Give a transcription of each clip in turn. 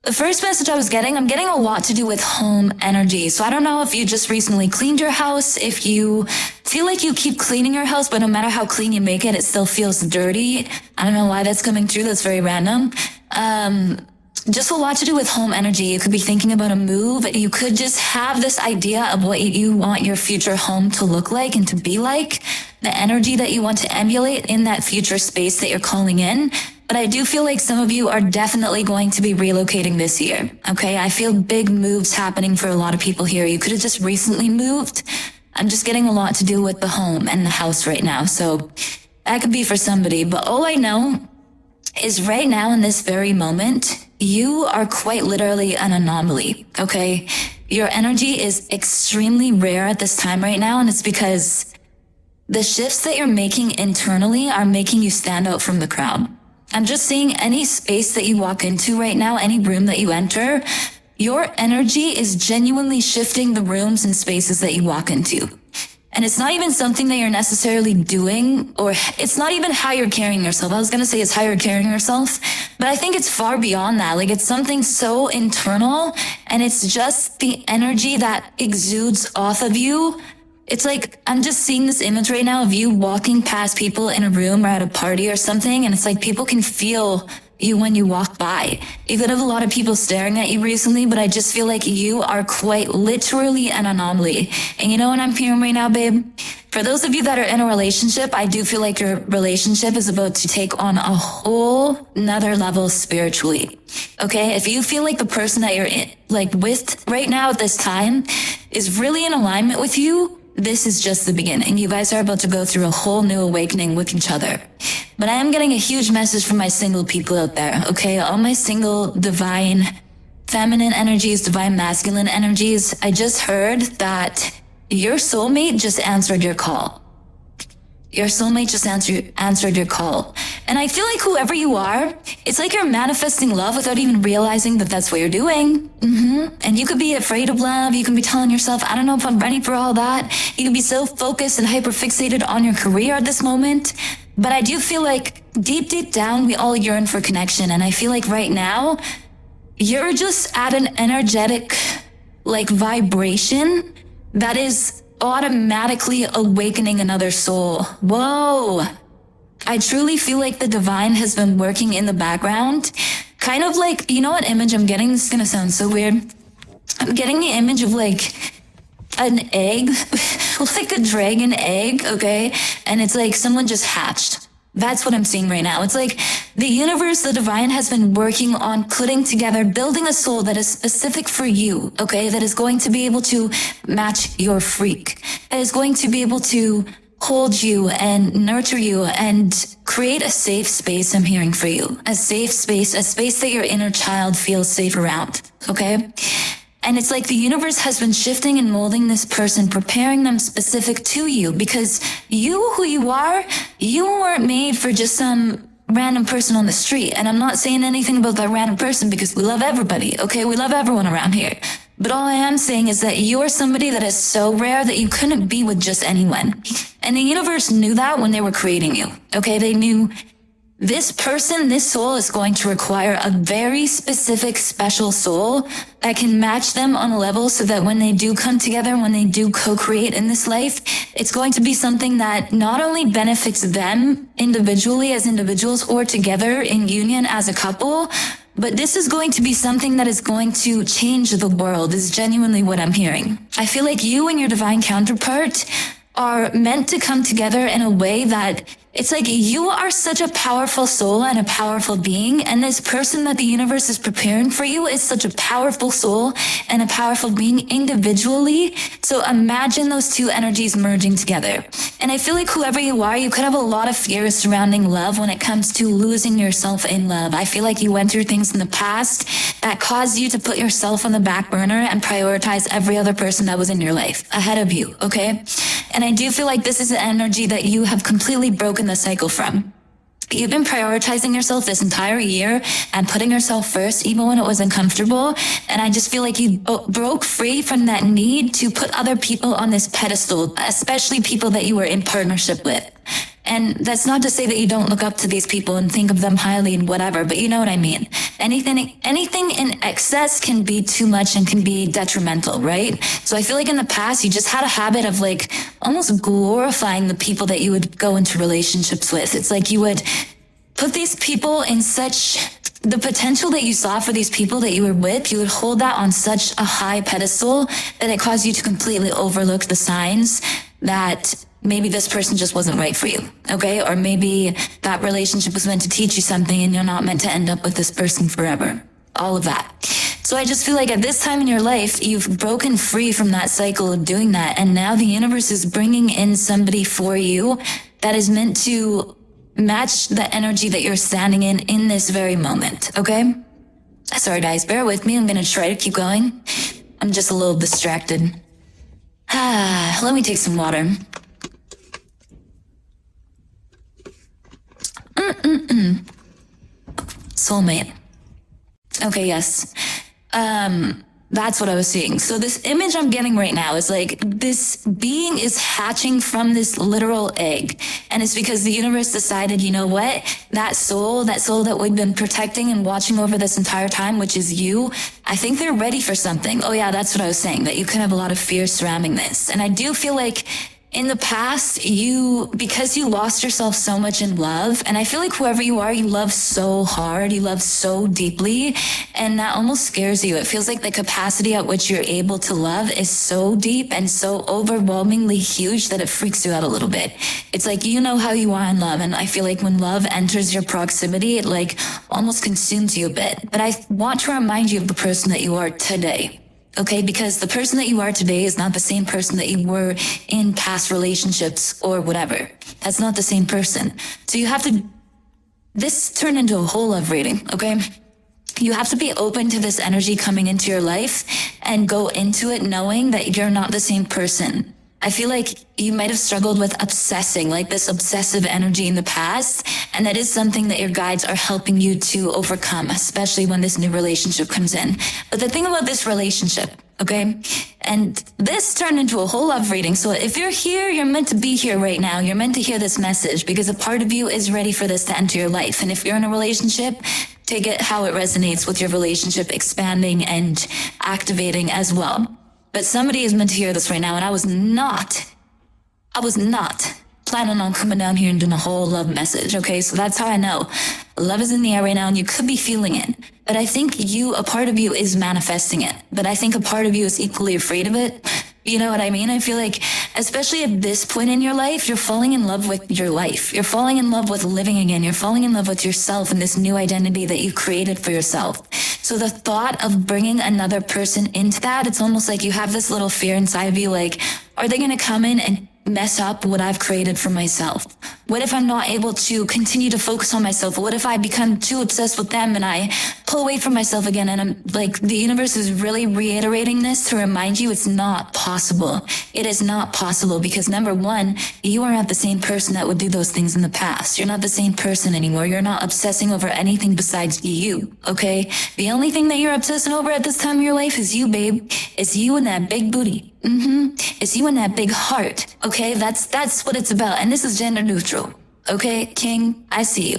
The first message I was getting, I'm getting a lot to do with home energy. So I don't know if you just recently cleaned your house, if you feel like you keep cleaning your house, but no matter how clean you make it, it still feels dirty. I don't know why that's coming through. That's very random. Just a lot to do with home energy. You could be thinking about a move. You could just have this idea of what you want your future home to look like and to be like, the energy that you want to emulate in that future space that you're calling in. But I do feel like some of you are definitely going to be relocating this year. Okay, I feel big moves happening for a lot of people here. You could have just recently moved. I'm just getting a lot to do with the home and the house right now. So that could be for somebody. But all I know is right now in this very moment, you are quite literally an anomaly, okay? Your energy is extremely rare at this time right now, and it's because the shifts that you're making internally are making you stand out from the crowd. I'm just seeing any space that you walk into right now, any room that you enter, your energy is genuinely shifting the rooms and spaces that you walk into. And it's not even something that you're necessarily doing, or it's not even how you're carrying yourself. I was going to say it's how you're carrying yourself, but I think it's far beyond that. Like, it's something so internal, and it's just the energy that exudes off of you. It's like, I'm just seeing this image right now of you walking past people in a room or at a party or something, and it's like people can feel you when you walk by. You could have a lot of people staring at you recently, but I just feel like you are quite literally an anomaly. And you know what I'm hearing right now, babe? For those of you that are in a relationship, I do feel like your relationship is about to take on a whole nother level spiritually. Okay? If you feel like the person that you're with right now at this time is really in alignment with you, this is just the beginning. You guys are about to go through a whole new awakening with each other. But I am getting a huge message from my single people out there, okay? All my single divine feminine energies, divine masculine energies. I just heard that your soulmate just answered your call. Your soulmate just answered your call. And I feel like whoever you are, it's like you're manifesting love without even realizing that that's what you're doing. And you could be afraid of love. You can be telling yourself, I don't know if I'm ready for all that. You can be so focused and hyper fixated on your career at this moment. But I do feel like deep down, we all yearn for connection. And I feel like right now, you're just at an energetic, vibration that is automatically awakening another soul. Whoa. I truly feel like the divine has been working in the background. Kind of like, you know what image I'm getting? This is going to sound so weird. I'm getting the image of an egg, like a dragon egg, okay? And it's like someone just hatched. That's what I'm seeing right now. It's like the universe, the divine has been working on putting together, building a soul that is specific for you, okay? That is going to be able to match your freak. That is going to be able to hold you and nurture you and create a safe space, I'm hearing, for you. A safe space, a space that your inner child feels safe around, okay? And it's like the universe has been shifting and molding this person, preparing them specific to you, because you, who you are, you weren't made for just some random person on the street. And I'm not saying anything about that random person because we love everybody, okay? We love everyone around here. But all I am saying is that you're somebody that is so rare that you couldn't be with just anyone. And the universe knew that when they were creating you, okay? They knew this person, this soul is going to require a very specific, special soul that can match them on a level so that when they do come together, when they do co-create in this life, it's going to be something that not only benefits them individually as individuals or together in union as a couple, but this is going to be something that is going to change the world, is genuinely what I'm hearing. I feel like you and your divine counterpart are meant to come together in a way that it's like you are such a powerful soul and a powerful being, and this person that the universe is preparing for you is such a powerful soul and a powerful being individually. So imagine those two energies merging together. And I feel like whoever you are, you could have a lot of fears surrounding love when it comes to losing yourself in love. I feel like you went through things in the past that caused you to put yourself on the back burner and prioritize every other person that was in your life ahead of you, okay? And I do feel like this is an energy that you have completely broken the cycle from. You've been prioritizing yourself this entire year and putting yourself first, even when it was uncomfortable. And I just feel like you broke free from that need to put other people on this pedestal, especially people that you were in partnership with. And that's not to say that you don't look up to these people and think of them highly and whatever, but you know what I mean. Anything in excess can be too much and can be detrimental, right? So I feel like in the past, you just had a habit of like almost glorifying the people that you would go into relationships with. It's like you would put these people in such, the potential that you saw for these people that you were with, you would hold that on such a high pedestal that it caused you to completely overlook the signs that maybe this person just wasn't right for you, okay? Or maybe that relationship was meant to teach you something and you're not meant to end up with this person forever. All of that. So I just feel like at this time in your life, you've broken free from that cycle of doing that. And now the universe is bringing in somebody for you that is meant to match the energy that you're standing in this very moment, okay? Sorry guys, bear with me. I'm gonna try to keep going. I'm just a little distracted. Let me take some water. Soulmate. Okay, yes. That's what I was seeing. So this image I'm getting right now is like this being is hatching from this literal egg. And it's because the universe decided, you know what? That soul that we've been protecting and watching over this entire time, which is you, I think they're ready for something. Oh yeah, that's what I was saying, that you could have a lot of fear surrounding this. And I do feel like in the past, because you lost yourself so much in love, and I feel like whoever you are, you love so hard, you love so deeply, and that almost scares you. It feels like the capacity at which you're able to love is so deep and so overwhelmingly huge that it freaks you out a little bit. It's like, you know how you are in love, and I feel like when love enters your proximity, it like almost consumes you a bit. But I want to remind you of the person that you are today. Okay, because the person that you are today is not the same person that you were in past relationships or whatever. That's not the same person. So you have to, this turned into a whole love reading, okay? You have to be open to this energy coming into your life and go into it knowing that you're not the same person. I feel like you might have struggled with obsessing, like this obsessive energy in the past, and that is something that your guides are helping you to overcome, especially when this new relationship comes in. But the thing about this relationship, okay, and this turned into a whole love reading. So if you're here, you're meant to be here right now. You're meant to hear this message because a part of you is ready for this to enter your life. And if you're in a relationship, take it how it resonates with your relationship expanding and activating as well. But somebody is meant to hear this right now, and I was not planning on coming down here and doing a whole love message, okay? So that's how I know. Love is in the air right now, and you could be feeling it. But I think a part of you is manifesting it. But I think a part of you is equally afraid of it. You know what I mean? I feel like, especially at this point in your life, you're falling in love with your life. You're falling in love with living again. You're falling in love with yourself and this new identity that you created for yourself. So the thought of bringing another person into that, it's almost like you have this little fear inside of you, like, are they going to come in and mess up what I've created for myself? What if I'm not able to continue to focus on myself? What if I become too obsessed with them and I pull away from myself again? And I'm like, the universe is really reiterating this to remind you it's not possible. It is not possible because number one, you are not the same person that would do those things in the past. You're not the same person anymore. You're not obsessing over anything besides you, okay? The only thing that you're obsessing over at this time of your life is you, babe. It's you and that big booty. It's you and that big heart, okay? That's what it's about. And this is gender neutral, okay? King, I see you.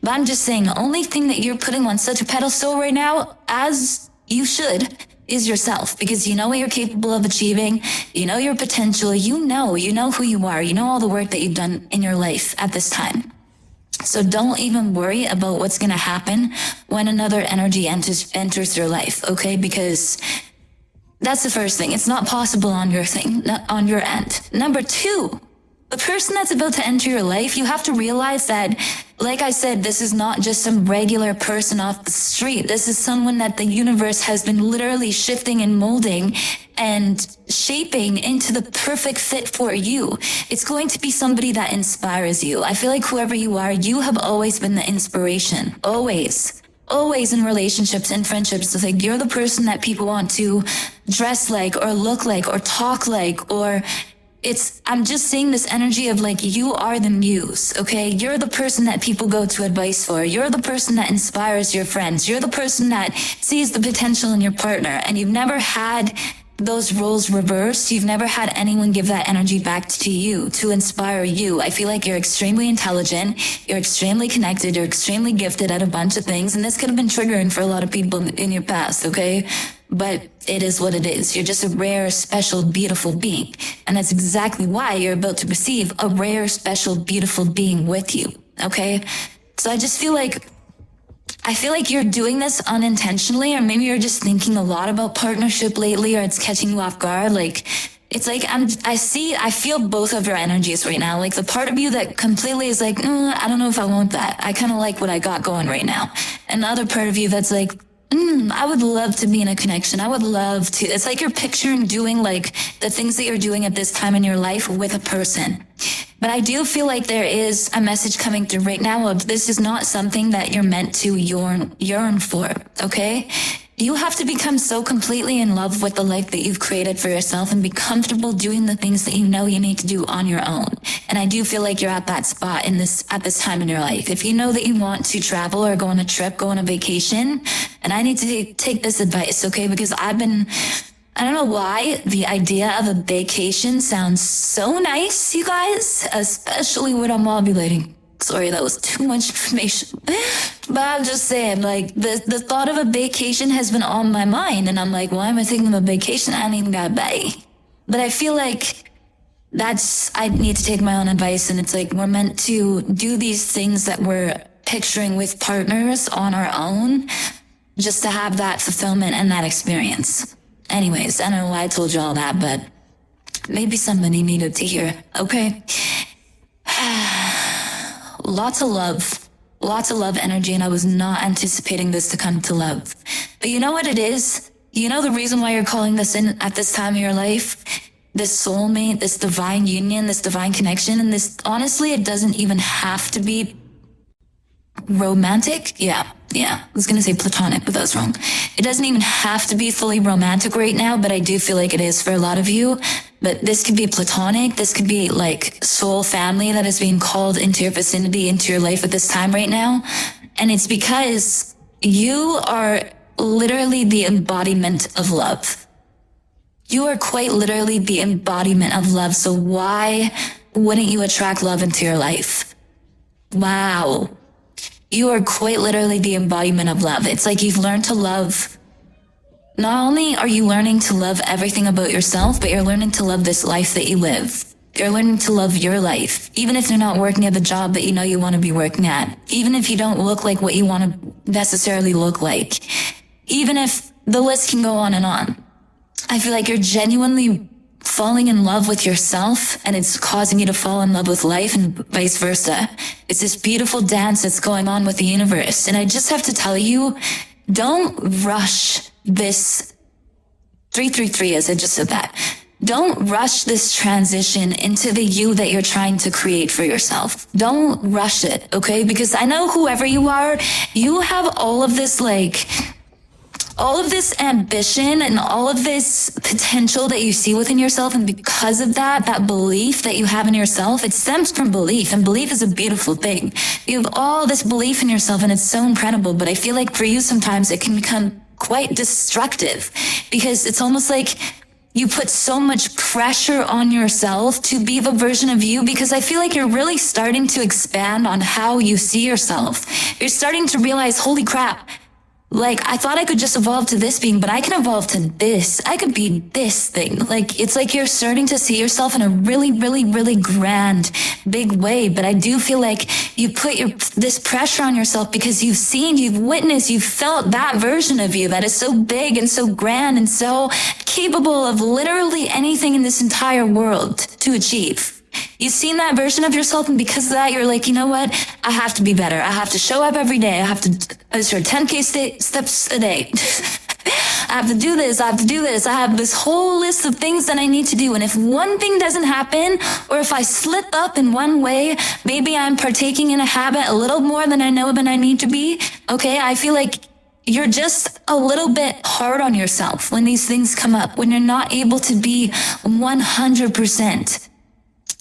But I'm just saying, the only thing that you're putting on such a pedestal right now, as you should, is yourself. Because you know what you're capable of achieving. You know your potential. You know who you are. You know all the work that you've done in your life at this time. So don't even worry about what's going to happen when another energy enters your life, okay? Because that's the first thing. It's not possible on your end. Number two, the person that's about to enter your life, you have to realize that, like I said, this is not just some regular person off the street. This is someone that the universe has been literally shifting and molding and shaping into the perfect fit for you. It's going to be somebody that inspires you. I feel like whoever you are, you have always been the inspiration. Always in relationships and friendships. It's like you're the person that people want to dress like or look like or talk like, or I'm just seeing this energy of like, you are the muse, okay? You're the person that people go to advice for. You're the person that inspires your friends. You're the person that sees the potential in your partner, and you've never had those roles reversed. You've never had anyone give that energy back to you, to inspire you. I feel like you're extremely intelligent, you're extremely connected, you're extremely gifted at a bunch of things, and this could have been triggering for a lot of people in your past, okay? But it is what it is. You're just a rare, special, beautiful being. And that's exactly why you're about to receive a rare, special, beautiful being with you, okay? So I just feel like you're doing this unintentionally, or maybe you're just thinking a lot about partnership lately, or it's catching you off guard. Like, it's like I feel both of your energies right now. Like the part of you that completely is like, I don't know if I want that. I kind of like what I got going right now. And the other part of you that's like, I would love to be in a connection. I would love to. It's like you're picturing doing like the things that you're doing at this time in your life with a person. But I do feel like there is a message coming through right now of this is not something that you're meant to yearn for, okay? You have to become so completely in love with the life that you've created for yourself and be comfortable doing the things that you know you need to do on your own. And I do feel like you're at that spot at this time in your life. If you know that you want to travel or go on a trip, go on a vacation, and I need to take this advice, okay? Because I don't know why the idea of a vacation sounds so nice, you guys, especially when I'm ovulating. Sorry, that was too much information. But I'm just saying, like, the thought of a vacation has been on my mind. And I'm like, why am I thinking of a vacation? I haven't even got back. But I feel like I need to take my own advice. And it's like, we're meant to do these things that we're picturing with partners on our own, just to have that fulfillment and that experience. Anyways, I don't know why I told you all that, but maybe somebody needed to hear. Okay. Lots of love energy, and I was not anticipating this to come to love. But you know what it is? You know the reason why you're calling this in at this time of your life? This soulmate, this divine union, this divine connection, and this, honestly, it doesn't even have to be romantic. Yeah. I was gonna say platonic, but that was wrong. It doesn't even have to be fully romantic right now, but I do feel like it is for a lot of you. But this could be platonic. This could be like soul family that is being called into your vicinity, into your life at this time right now. And it's because you are literally the embodiment of love. You are quite literally the embodiment of love. So why wouldn't you attract love into your life? Wow. You are quite literally the embodiment of love. It's like you've learned to love. Not only are you learning to love everything about yourself, but you're learning to love this life that you live. You're learning to love your life. Even if you're not working at the job that you know you want to be working at. Even if you don't look like what you want to necessarily look like. Even if the list can go on and on. I feel like you're genuinely falling in love with yourself, and it's causing you to fall in love with life, and vice versa. It's this beautiful dance that's going on with the universe. And I just have to tell you, don't rush this 333, as I just said that. Don't rush this transition into the you that you're trying to create for yourself. Don't rush it, okay? Because I know whoever you are, you have all of this ambition and all of this potential that you see within yourself. And because of that belief that you have in yourself, it stems from belief. And belief is a beautiful thing. You have all this belief in yourself, and it's so incredible. But I feel like for you, sometimes it can become quite destructive, because it's almost like you put so much pressure on yourself to be the version of you, because I feel like you're really starting to expand on how you see yourself. You're starting to realize, holy crap, like, I thought I could just evolve to this being, but I can evolve to this. I could be this thing. Like, it's like you're starting to see yourself in a really, really, really grand, big way. But I do feel like you put this pressure on yourself because you've seen, you've witnessed, you've felt that version of you that is so big and so grand and so capable of literally anything in this entire world to achieve. You've seen that version of yourself, and because of that, you're like, you know what? I have to be better. I have to show up every day. I have to 10K steps a day. I have to do this. I have to do this. I have this whole list of things that I need to do. And if one thing doesn't happen, or if I slip up in one way, maybe I'm partaking in a habit a little more than I know than I need to be. Okay, I feel like you're just a little bit hard on yourself when these things come up, when you're not able to be 100%.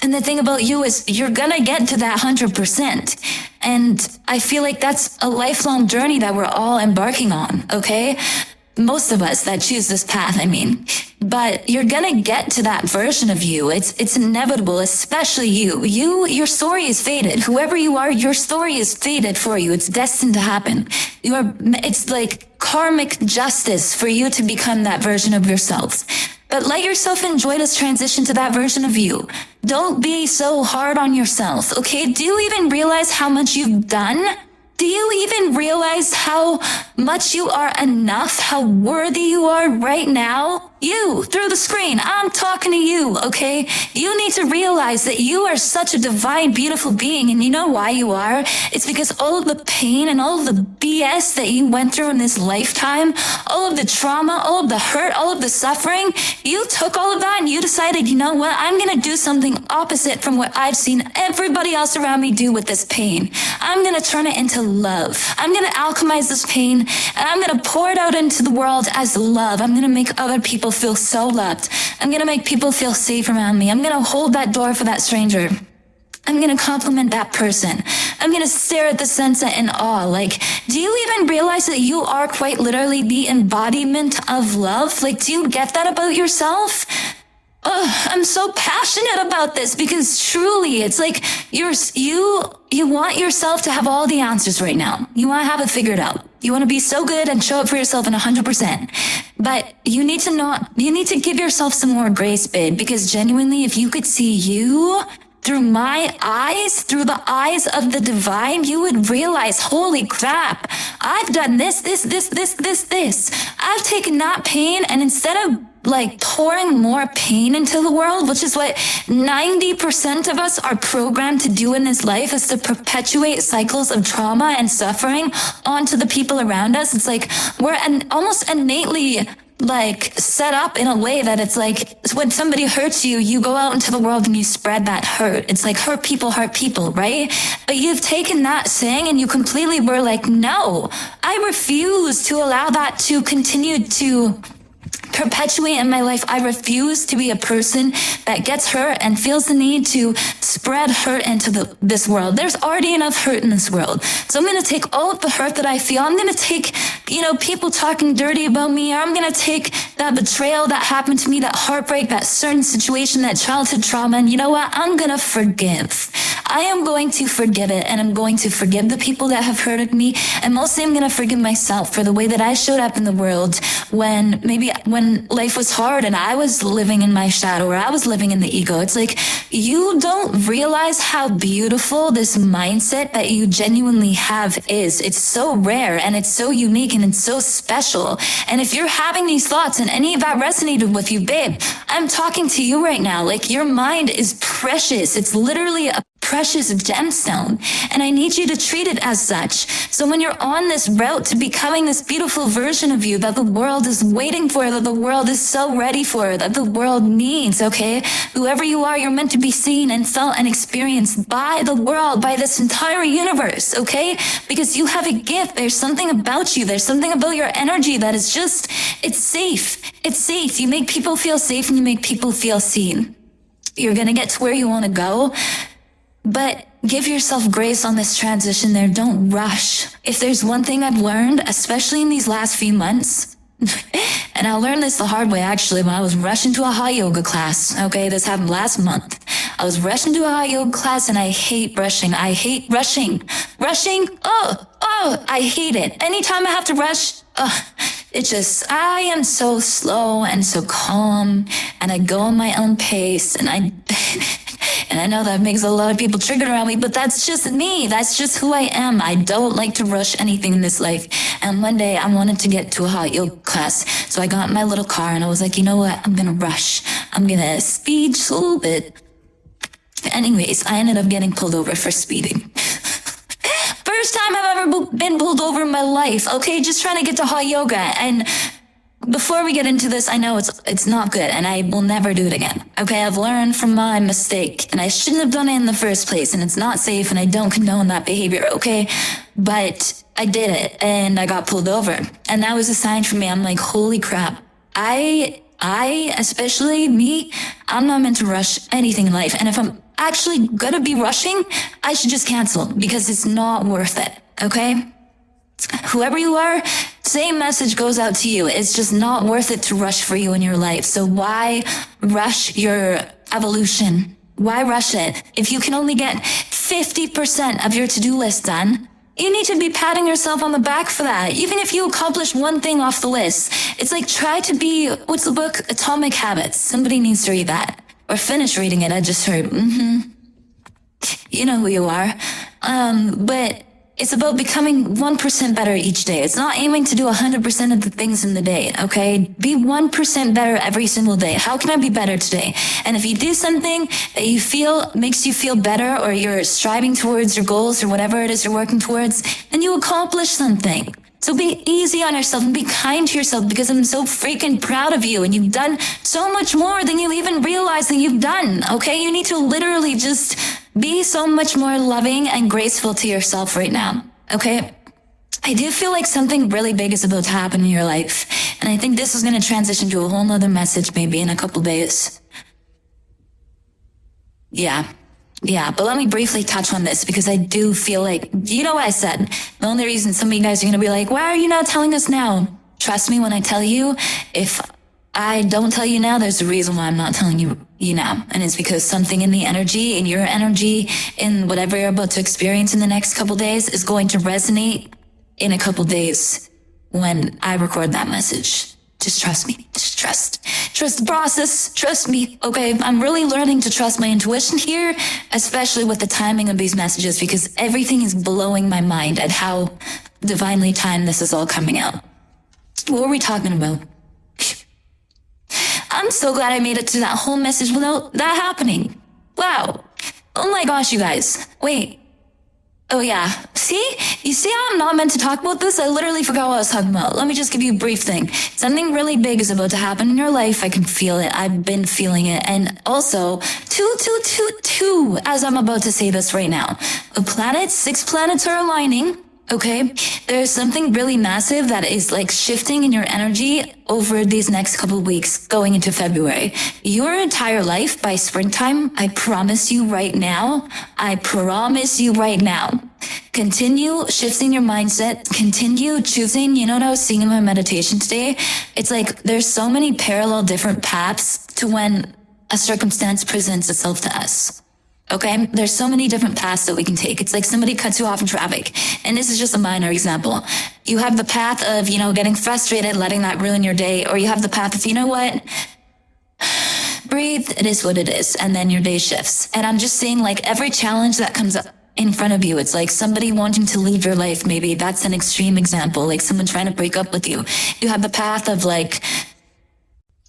And the thing about you is you're gonna get to that 100%. And I feel like that's a lifelong journey that we're all embarking on, okay? Most of us that choose this path, I mean. but you're gonna get to that version of you. It's inevitable, especially you. Your story is fated. Whoever you are, your story is fated for you. It's destined to happen. It's like karmic justice for you to become that version of yourself. But let yourself enjoy this transition to that version of you. Don't be so hard on yourself, okay? Do you even realize how much you've done? Do you even realize how much you are enough, how worthy you are right now? You, through the screen, I'm talking to you, okay? You need to realize that you are such a divine, beautiful being, and you know why you are? It's because all of the pain and all of the BS that you went through in this lifetime, all of the trauma, all of the hurt, all of the suffering, you took all of that and you decided, you know what? I'm gonna do something opposite from what I've seen everybody else around me do with this pain. I'm gonna turn it into love. I'm gonna alchemize this pain and I'm gonna pour it out into the world as love. I'm gonna make other people feel so loved. I'm gonna make people feel safe around me. I'm gonna hold that door for that stranger. I'm gonna compliment that person. I'm gonna stare at the sunset in awe. Like, do you even realize that you are quite literally the embodiment of love? Like, do you get that about yourself? I'm so passionate about this because truly it's like you want yourself to have all the answers right now. You want to have it figured out. You want to be so good and show up for yourself in 100%. But you need to give yourself some more grace, babe, because genuinely, if you could see you through my eyes, through the eyes of the divine, you would realize, holy crap, I've done this. I've taken that pain and instead of like pouring more pain into the world, which is what 90% of us are programmed to do in this life, is to perpetuate cycles of trauma and suffering onto the people around us. It's like we're almost innately like set up in a way that it's like when somebody hurts you, you go out into the world and you spread that hurt. It's like hurt people, right? But you've taken that saying and you completely were like, no, I refuse to allow that to continue to perpetuate in my life. I refuse to be a person that gets hurt and feels the need to spread hurt into this world. There's already enough hurt in this world. So I'm going to take all of the hurt that I feel. I'm going to take, people talking dirty about me, or I'm going to take that betrayal that happened to me, that heartbreak, that certain situation, that childhood trauma. And you know what? I'm going to forgive. I am going to forgive it, and I'm going to forgive the people that have hurted me. And mostly I'm going to forgive myself for the way that I showed up in the world when life was hard and I was living in my shadow or I was living in the ego. It's like, you don't realize how beautiful this mindset that you genuinely have is. It's so rare and it's so unique and it's so special. And if you're having these thoughts and any of that resonated with you, babe, I'm talking to you right now. Like, your mind is precious. It's literally a precious gemstone, and I need you to treat it as such. So when you're on this route to becoming this beautiful version of you that the world is waiting for, that the world is so ready for, that the world needs, okay? Whoever you are, you're meant to be seen and felt and experienced by the world, by this entire universe, okay? Because you have a gift. There's something about you. There's something about your energy that is just, it's safe. It's safe. You make people feel safe and you make people feel seen. You're gonna get to where you want to go. But give yourself grace on this transition there. Don't rush. If there's one thing I've learned, especially in these last few months, and I learned this the hard way actually when I was rushing to a hot yoga class. Okay, this happened last month. I was rushing to a hot yoga class and I hate rushing. I hate rushing. Rushing, I hate it. Anytime I have to rush, I am so slow and so calm and I go on my own pace and I know that makes a lot of people triggered around me, but that's just me. That's just who I am. I don't like to rush anything in this life. And one day I wanted to get to a hot yoga class. So I got in my little car and I was like, you know what? I'm going to rush. I'm going to speed just a little bit. Anyways, I ended up getting pulled over for speeding. First time I've ever been pulled over in my life. Okay, just trying to get to hot yoga. And before we get into this, I know it's not good and I will never do it again. Okay, I've learned from my mistake and I shouldn't have done it in the first place and it's not safe and I don't condone that behavior, okay? But I did it and I got pulled over and that was a sign for me. I'm like, holy crap. I, especially me, I'm not meant to rush anything in life. And if I'm actually gonna be rushing, I should just cancel because it's not worth it, okay? Whoever you are, same message goes out to you. It's just not worth it to rush for you in your life. So why rush your evolution? Why rush it? If you can only get 50% of your to-do list done, you need to be patting yourself on the back for that. Even if you accomplish one thing off the list, it's like try to be, what's the book? Atomic Habits. Somebody needs to read that. Or finish reading it. I just heard, You know who you are. But it's about becoming 1% better each day. It's not aiming to do 100% of the things in the day, okay? Be 1% better every single day. How can I be better today? And if you do something that you feel makes you feel better, or you're striving towards your goals or whatever it is you're working towards, then you accomplish something. So be easy on yourself and be kind to yourself, because I'm so freaking proud of you, and you've done so much more than you even realize that you've done, okay? You need to literally just be so much more loving and graceful to yourself right now, okay? I do feel like something really big is about to happen in your life, and I think this is going to transition to a whole nother message maybe in a couple days. Yeah, but let me briefly touch on this, because I do feel like, you know what I said, the only reason some of you guys are going to be like, why are you not telling us now? Trust me when I tell you, if I don't tell you now, there's a reason why I'm not telling you now. And it's because something in the energy, in your energy, in whatever you're about to experience in the next couple days is going to resonate in a couple days when I record that message. Just trust me. Just trust the process. Trust me. Okay. I'm really learning to trust my intuition here, especially with the timing of these messages, because everything is blowing my mind at how divinely timed this is all coming out. What were we talking about? I'm so glad I made it to that whole message without that happening. Wow. Oh my gosh, you guys. Wait. Oh yeah. See? You see how I'm not meant to talk about this? I literally forgot what I was talking about. Let me just give you a brief thing. Something really big is about to happen in your life. I can feel it. I've been feeling it. And also, two, as I'm about to say this right now. Six planets are aligning. Okay, there's something really massive that is like shifting in your energy over these next couple of weeks going into February. Your entire life by springtime, I promise you right now, continue shifting your mindset, continue choosing, you know what I was seeing in my meditation today? It's like there's so many parallel different paths to when a circumstance presents itself to us. Okay, there's so many different paths that we can take. It's like somebody cuts you off in traffic. And this is just a minor example. You have the path of, getting frustrated, letting that ruin your day. Or you have the path of, you know what? Breathe, it is what it is. And then your day shifts. And I'm just saying, like, every challenge that comes up in front of you, it's like somebody wanting to leave your life. Maybe that's an extreme example, like someone trying to break up with you. You have the path of like,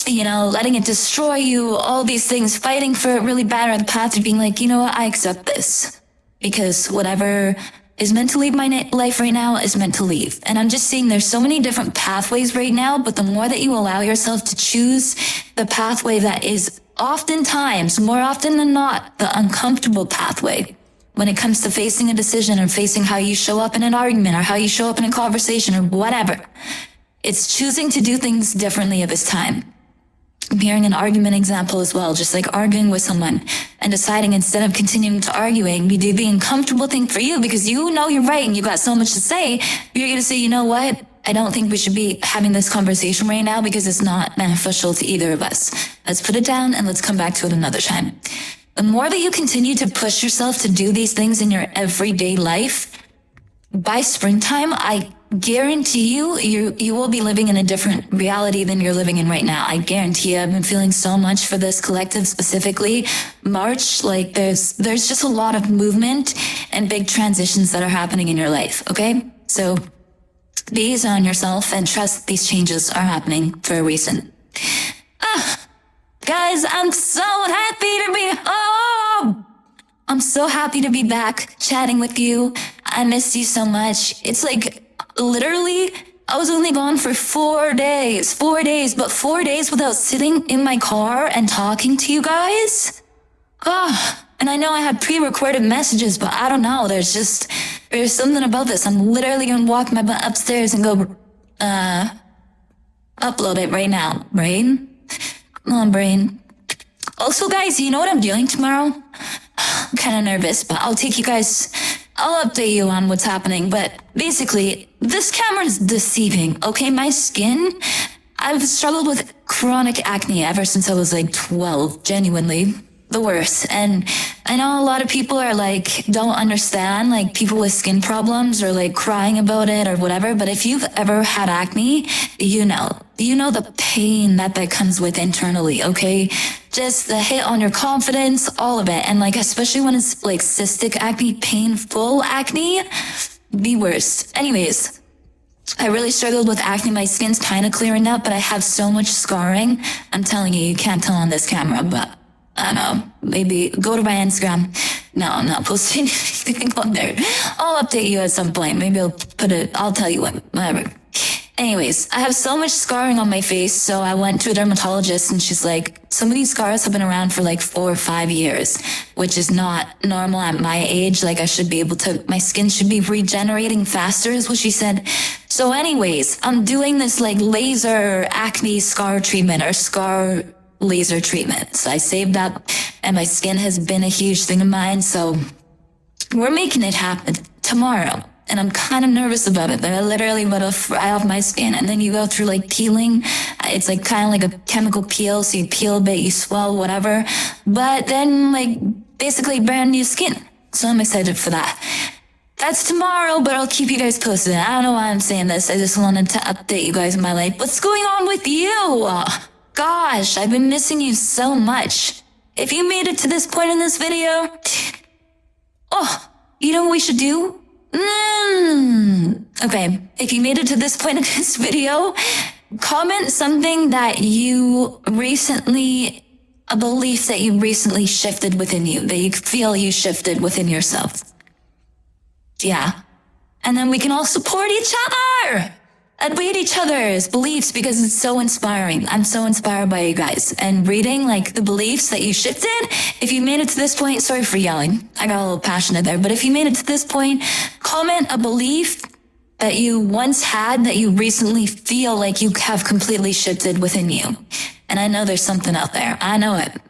letting it destroy you, all these things, fighting for it really bad, or the path of being like, you know what, I accept this. Because whatever is meant to leave my life right now is meant to leave. And I'm just saying there's so many different pathways right now, but the more that you allow yourself to choose the pathway that is oftentimes, more often than not, the uncomfortable pathway, when it comes to facing a decision or facing how you show up in an argument or how you show up in a conversation or whatever, it's choosing to do things differently at this time. I'm hearing an argument example as well, just like arguing with someone and deciding instead of continuing to arguing, you do the uncomfortable thing for you because you know you're right and you got so much to say. You're going to say, you know what? I don't think we should be having this conversation right now because it's not beneficial to either of us. Let's put it down and let's come back to it another time. The more that you continue to push yourself to do these things in your everyday life, by springtime, I guarantee you will be living in a different reality than you're living in right now. I guarantee you. I've been feeling so much for this collective specifically. March, like there's just a lot of movement and big transitions that are happening in your life, okay? So be easy on yourself and trust these changes are happening for a reason. Guys, I'm so happy to be home! I'm so happy to be back chatting with you. I miss you so much. It's like, literally, I was only gone for 4 days, but 4 days without sitting in my car and talking to you guys. And I know I had pre-recorded messages, but I don't know. There's something about this. I'm literally gonna walk my butt upstairs and go, upload it right now, brain. Come on, brain. Also, guys, you know what I'm doing tomorrow? I'm kind of nervous, but I'll I'll update you on what's happening, but basically, this camera's deceiving, okay? My skin, I've struggled with chronic acne ever since I was like 12, genuinely. The worst. And I know a lot of people are like, don't understand, like people with skin problems or like crying about it or whatever. But if you've ever had acne, you know the pain that comes with internally, okay? Just the hit on your confidence, all of it. And like, especially when it's like cystic acne, painful acne, the worst. Anyways, I really struggled with acne. My skin's kind of clearing up, but I have so much scarring. I'm telling you, you can't tell on this camera, but I don't know, maybe go to my Instagram. No, I'm not posting anything on there. I'll update you at some point. Maybe I'll tell you what, whatever. Anyways, I have so much scarring on my face, so I went to a dermatologist and she's like, some of these scars have been around for like 4 or 5 years, which is not normal at my age. Like my skin should be regenerating faster is what she said. So anyways, I'm doing this like laser acne scar treatment or scar laser treatment. So I saved up and my skin has been a huge thing of mine. So we're making it happen tomorrow. And I'm kind of nervous about it. They're literally about to fry off my skin. And then you go through like peeling. It's like kind of like a chemical peel. So you peel a bit, you swell, whatever. But then like basically brand new skin. So I'm excited for that. That's tomorrow, but I'll keep you guys posted. I don't know why I'm saying this. I just wanted to update you guys in my life. What's going on with you? Gosh, I've been missing you so much. If you made it to this point in this video, you know what we should do? Okay, if you made it to this point in this video, comment something that a belief that you recently shifted within you, that you feel you shifted within yourself. Yeah. And then we can all support each other and read each other's beliefs because it's so inspiring. I'm so inspired by you guys. And reading like the beliefs that you shifted, if you made it to this point, sorry for yelling. I got a little passionate there. But if you made it to this point, comment a belief that you once had that you recently feel like you have completely shifted within you. And I know there's something out there. I know it.